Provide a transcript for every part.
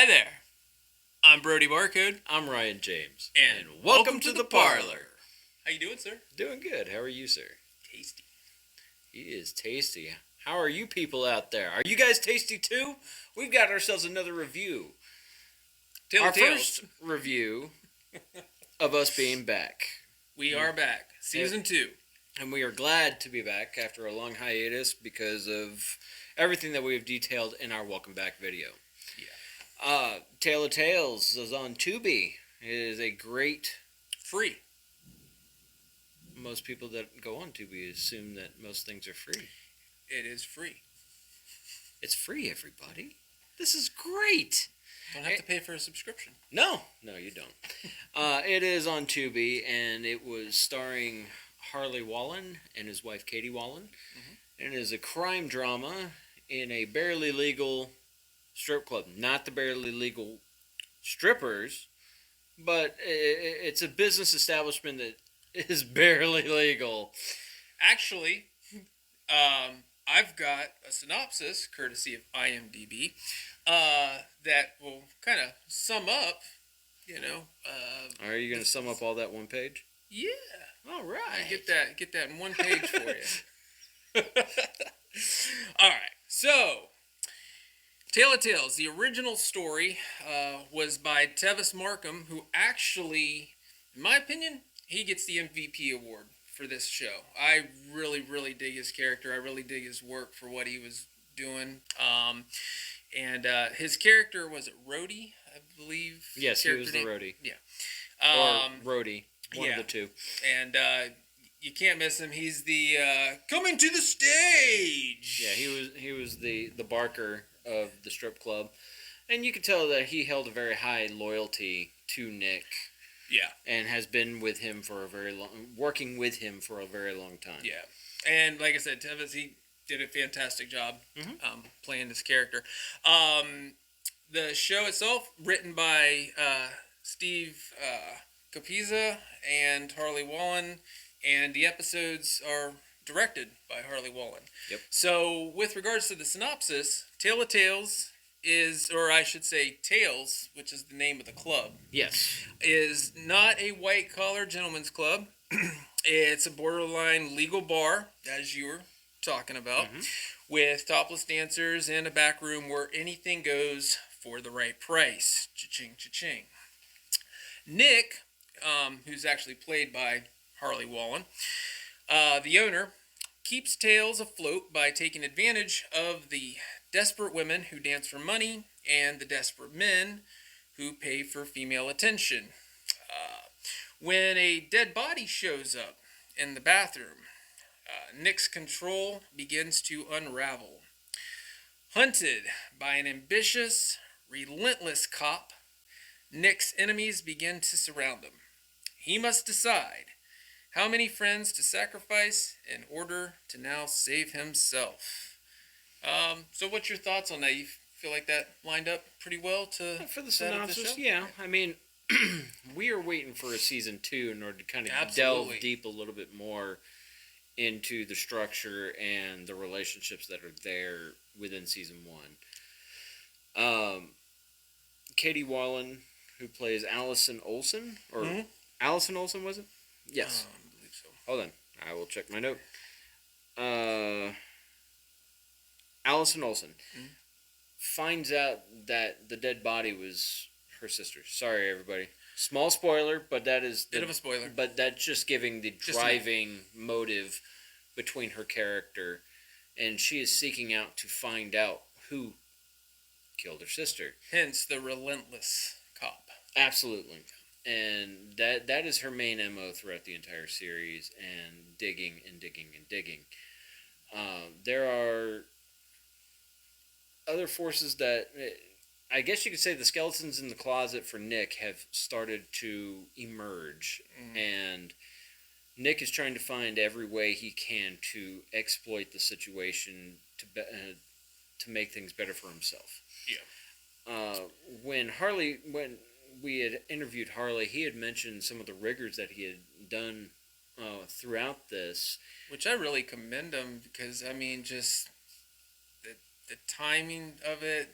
Hi there. I'm Brody Barcode. I'm Ryan James. And welcome to the Parlor. How you doing, sir? Doing good. How are you, sir? Tasty. He is tasty. How are you people out there? Are you guys tasty too? We've got ourselves another review. Our first review of us being back. We are back. Season 2. And we are glad to be back after a long hiatus because of everything that we have detailed in our welcome back video. Yeah. Tale of Tales is on Tubi. It is a great... Free. Most people that go on Tubi assume that most things are free. It is free. It's free, everybody. This is great. Don't have to pay for a subscription. No, you don't. It is on Tubi, and it was starring Harley Wallen and his wife Katie Wallen. Mm-hmm. And it is a crime drama in a barely legal strip club. Not the barely legal strippers, but it's a business establishment that is barely legal. Actually, I've got a synopsis, courtesy of IMDb, that will kind of sum up, Are you going to sum up all that one page? Yeah. All right. Get that in one page for you. All right. So, Tale of Tales, the original story was by Tevis Markham, who actually, in my opinion, he gets the MVP award for this show. I really, really dig his character. I really dig his work for what he was doing. And his character, was it Rhodey, I believe? Yes, he was the Rhodey. Yeah. Or Rhodey, one of the two. And you can't miss him. He's the coming to the stage. Yeah, he was the barker of the strip club. And you could tell that he held a very high loyalty to Nick. Yeah. And has been with him for working with him for a very long time. Yeah. And like I said, Tevis, he did a fantastic job playing this character. The show itself, written by Steve Capizza and Harley Wallen, and the episodes are directed by Harley Wallen. Yep. So with regards to the synopsis, Tale of Tales is, or I should say Tales, which is the name of the club. Yes. Is not a white-collar gentleman's club. It's a borderline legal bar, as you were talking about, with topless dancers and a back room where anything goes for the right price. Cha-ching, cha-ching. Nick, who's actually played by Harley Wallen, the owner, keeps Tales afloat by taking advantage of the desperate women who dance for money and the desperate men who pay for female attention. When a dead body shows up in the bathroom, Nick's control begins to unravel. Hunted by an ambitious, relentless cop, Nick's enemies begin to surround him. He must decide how many friends to sacrifice in order to now save himself. So what's your thoughts on that? You feel like that lined up pretty well for the synopsis? Yeah, I mean, we are waiting for a season 2 in order to kind of delve deep a little bit more into the structure and the relationships that are there within season 1. Katie Wallen, who plays Allison Olsen, or Allison Olsen, was it? Yes. I believe so. Hold on, I will check my note. Allison Olsen finds out that the dead body was her sister. Sorry, everybody. Small spoiler, but that is... Bit of a spoiler. But that's just giving the driving motive between her character. And she is seeking out to find out who killed her sister. Hence the relentless cop. Absolutely. And that is her main MO throughout the entire series. And digging and digging and digging. There are other forces that... I guess you could say the skeletons in the closet for Nick have started to emerge, and Nick is trying to find every way he can to exploit the situation to make things better for himself. Yeah. When we had interviewed Harley, he had mentioned some of the rigors that he had done throughout this, which I really commend him because I mean just the timing of it,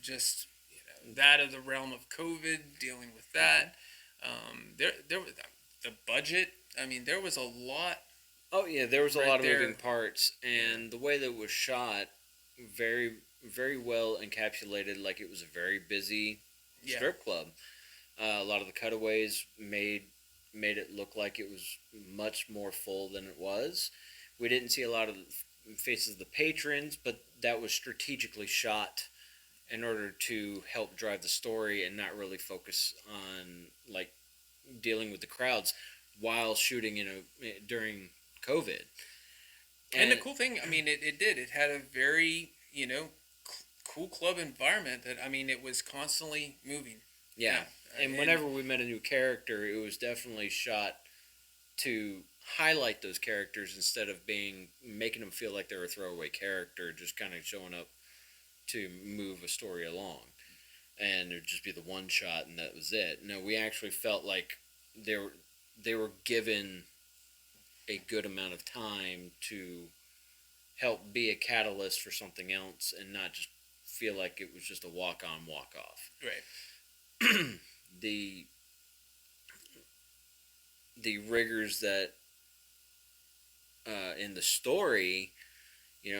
just that of the realm of COVID, dealing with that. There was the budget. I mean, there was a lot. Oh yeah, there was a lot of moving parts, and the way that it was shot, very very well encapsulated. Like it was a very busy strip club. A lot of the cutaways made it look like it was much more full than it was. We didn't see a lot of the faces of the patrons, but that was strategically shot in order to help drive the story and not really focus on like dealing with the crowds while shooting during COVID. And the cool thing, I mean, it had a very cool club environment that, I mean, it was constantly moving. Yeah. And whenever we met a new character, it was definitely shot to highlight those characters instead of making them feel like they're a throwaway character, just kind of showing up to move a story along. And there'd just be the one shot and that was it. No, we actually felt like they were given a good amount of time to help be a catalyst for something else and not just feel like it was just a walk-on, walk-off. Right. The rigors that in the story,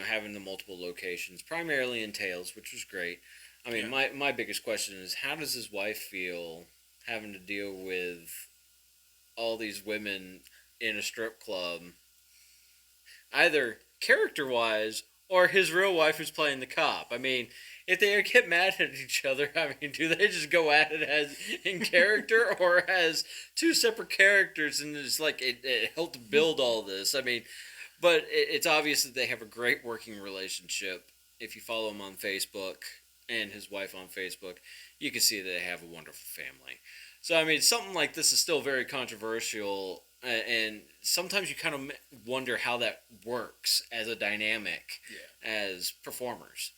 having the multiple locations, primarily in Tales, which was great. I mean, my biggest question is, how does his wife feel having to deal with all these women in a strip club, either character-wise or his real wife who's playing the cop? I mean, if they get mad at each other, I mean, do they just go at it as in character or as two separate characters, and it's like it helped build all this? I mean, but it's obvious that they have a great working relationship. If you follow him on Facebook and his wife on Facebook, you can see that they have a wonderful family. So, I mean, something like this is still very controversial, and sometimes you kind of wonder how that works as a dynamic as performers.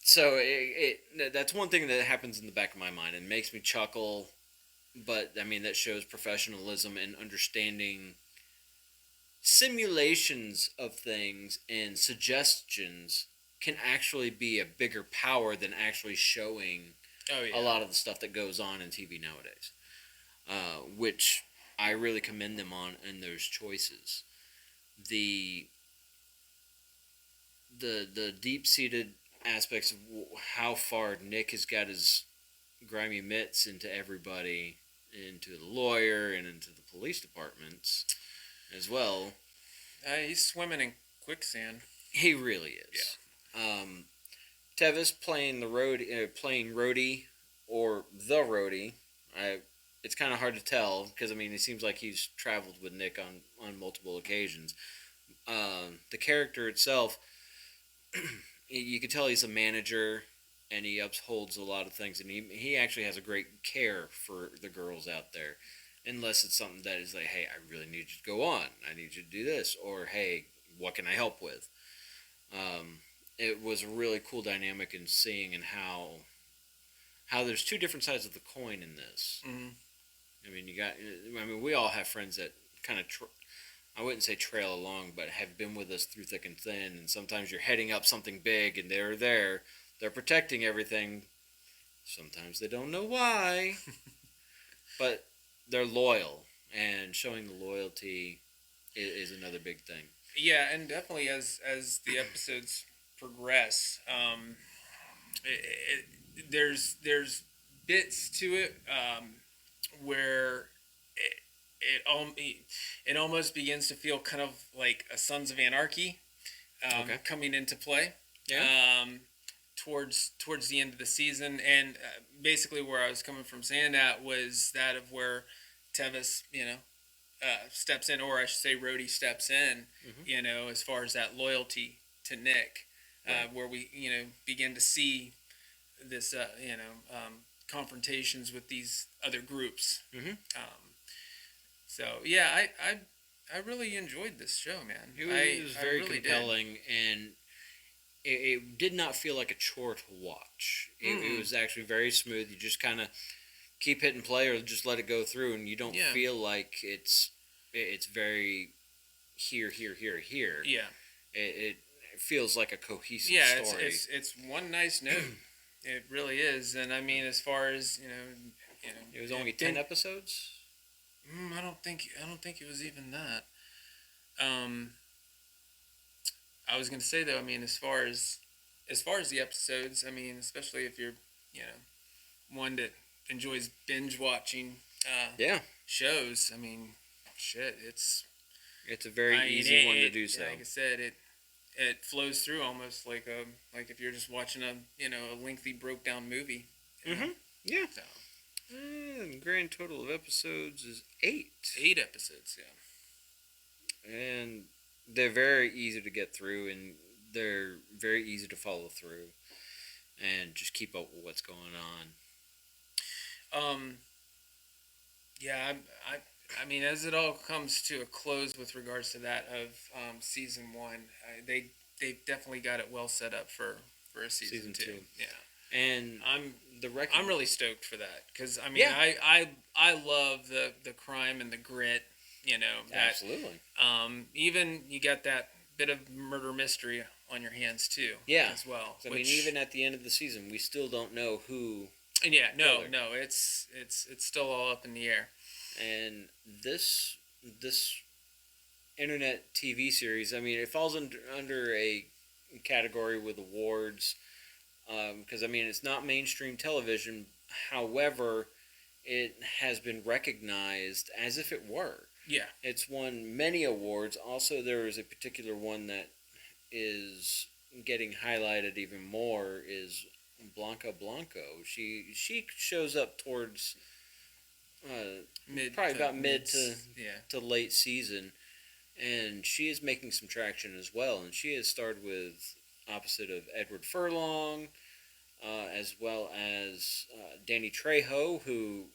So that's one thing that happens in the back of my mind and makes me chuckle, but I mean that shows professionalism and understanding simulations of things and suggestions can actually be a bigger power than actually showing a lot of the stuff that goes on in TV nowadays, which I really commend them on in those choices. The deep-seated aspects of how far Nick has got his grimy mitts into everybody, into the lawyer and into the police departments as well. He's swimming in quicksand. He really is. Yeah. Tevis playing Rhodey or the Rhodey. It's kind of hard to tell because I mean it seems like he's traveled with Nick on multiple occasions. The character itself, you can tell he's a manager and he upholds a lot of things, and he actually has a great care for the girls out there, unless it's something that is like, hey, I really need you to go on, I need you to do this, or hey, what can I help with? It was a really cool dynamic in seeing and how there's two different sides of the coin in this. Mm-hmm. I mean, we all have friends that kind of I wouldn't say trail along, but have been with us through thick and thin. And sometimes you're heading up something big, and they're there. They're protecting everything. Sometimes they don't know why, but they're loyal, and showing the loyalty is another big thing. Yeah, and definitely as the episodes progress, there's bits to it where it almost begins to feel kind of like a Sons of Anarchy coming into play. Yeah. Towards the end of the season, and basically where I was coming from saying that was that of where Tevis, steps in, or I should say Rhodey steps in, mm-hmm. As far as that loyalty to Nick, right. Where we, begin to see this, confrontations with these other groups. Mm-hmm. So yeah, I really enjoyed this show, man. It was very really compelling, and it did not feel like a chore to watch. It was actually very smooth. You just kind of keep hitting play or just let it go through, and you don't feel like it's very here. Yeah. It feels like a cohesive story. Yeah, it's one nice note. It really is, and I mean, as far as it was only 10 episodes. I don't think it was even that. I was gonna say though, I mean, as far as the episodes, I mean, especially if you're one that enjoys binge watching shows, I mean, shit, it's a very easy one to do so. Like I said, it flows through almost like if you're just watching a lengthy broke down movie. Mm-hmm. Yeah. So. The grand total of episodes is 8. 8 episodes, yeah. And they're very easy to get through, and they're very easy to follow through, and just keep up with what's going on. Yeah, I mean, as it all comes to a close with regards to that of season 1, they've definitely got it well set up for a season 2. Yeah. And I'm really stoked for that because I mean I love the crime and the grit, absolutely. Even you got that bit of murder mystery on your hands too. Yeah. As well. I mean, even at the end of the season, we still don't know who. And no, it's still all up in the air. And this internet TV series, I mean, it falls under a category with awards. Because, I mean, it's not mainstream television. However, it has been recognized as if it were. Yeah. It's won many awards. Also, there is a particular one that is getting highlighted even more is Blanca Blanco. She shows up towards mid to late season. And she is making some traction as well. And she has starred with opposite of Edward Furlong, as well as Danny Trejo, who,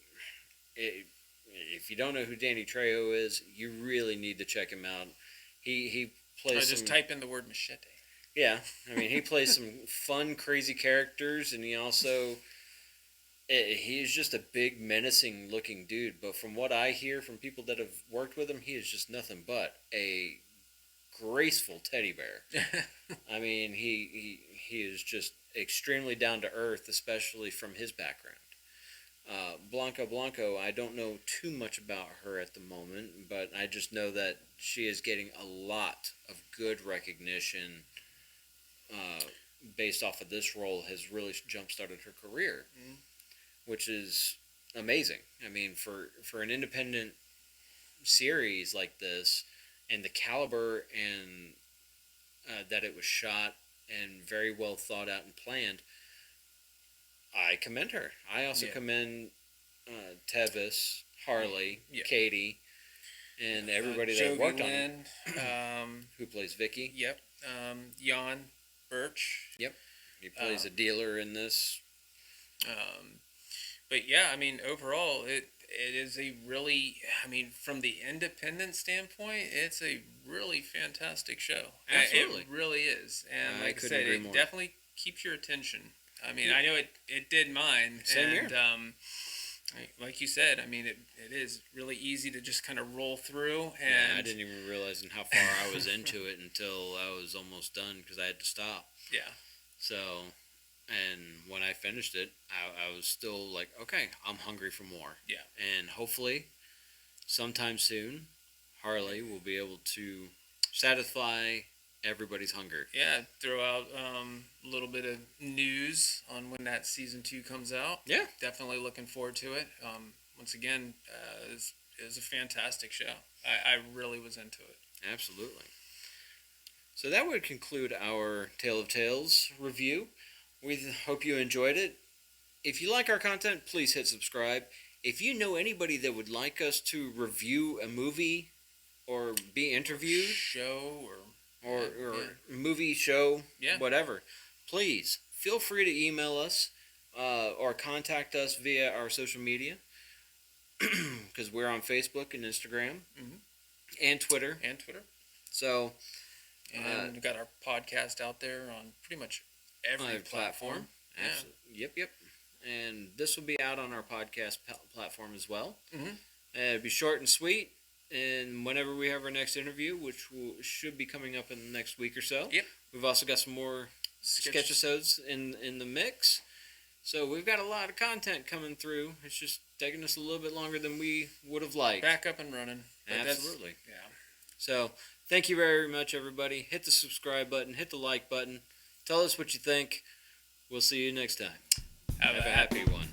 if you don't know who Danny Trejo is, you really need to check him out. He plays. Just type in the word machete. Yeah, I mean, he plays some fun, crazy characters, and he also he's just a big, menacing-looking dude. But from what I hear from people that have worked with him, he is just nothing but a graceful teddy bear. I mean, he is just extremely down to earth, especially from his background. Blanca Blanco, I don't know too much about her at the moment, but I just know that she is getting a lot of good recognition based off of this role, has really jump-started her career, which is amazing. I mean, for an independent series like this, and the caliber and that it was shot and very well thought out and planned, I commend her. I also commend Tevis, Harley, Katie, and everybody that worked on it. Who plays Vicky? Yep. Jan Birch. Yep. He plays a dealer in this. But yeah, I mean, overall, it is a really, I mean, from the independent standpoint, it's a really fantastic show. Absolutely. It really is. And like I said, agree it more. Definitely keeps your attention. I mean, I know it did mine. Same and, here. Like you said, I mean, it is really easy to just kind of roll through. And I didn't even realize how far I was into it until I was almost done because I had to stop. Yeah. So, and when I finished it, I was still like, okay, I'm hungry for more. Yeah. And hopefully, sometime soon, Harley will be able to satisfy everybody's hunger. Yeah, throw out a little bit of news on when that season 2 comes out. Yeah. Definitely looking forward to it. Once again, it was a fantastic show. I really was into it. Absolutely. So that would conclude our Tale of Tales review. We hope you enjoyed it. If you like our content, please hit subscribe. If you know anybody that would like us to review a movie or be interviewed, show or movie, show, whatever, please feel free to email us or contact us via our social media because we're on Facebook and Instagram and Twitter. So, and we've got our podcast out there on pretty much every platform. Yeah. Yep. And this will be out on our podcast platform as well. It'll be short and sweet. And whenever we have our next interview, which should be coming up in the next week or so, We've also got some more sketch episodes in the mix. So we've got a lot of content coming through. It's just taking us a little bit longer than we would have liked. Back up and running. Absolutely. Yeah. So thank you very much, everybody. Hit the subscribe button. Hit the like button. Tell us what you think. We'll see you next time. Have a happy one.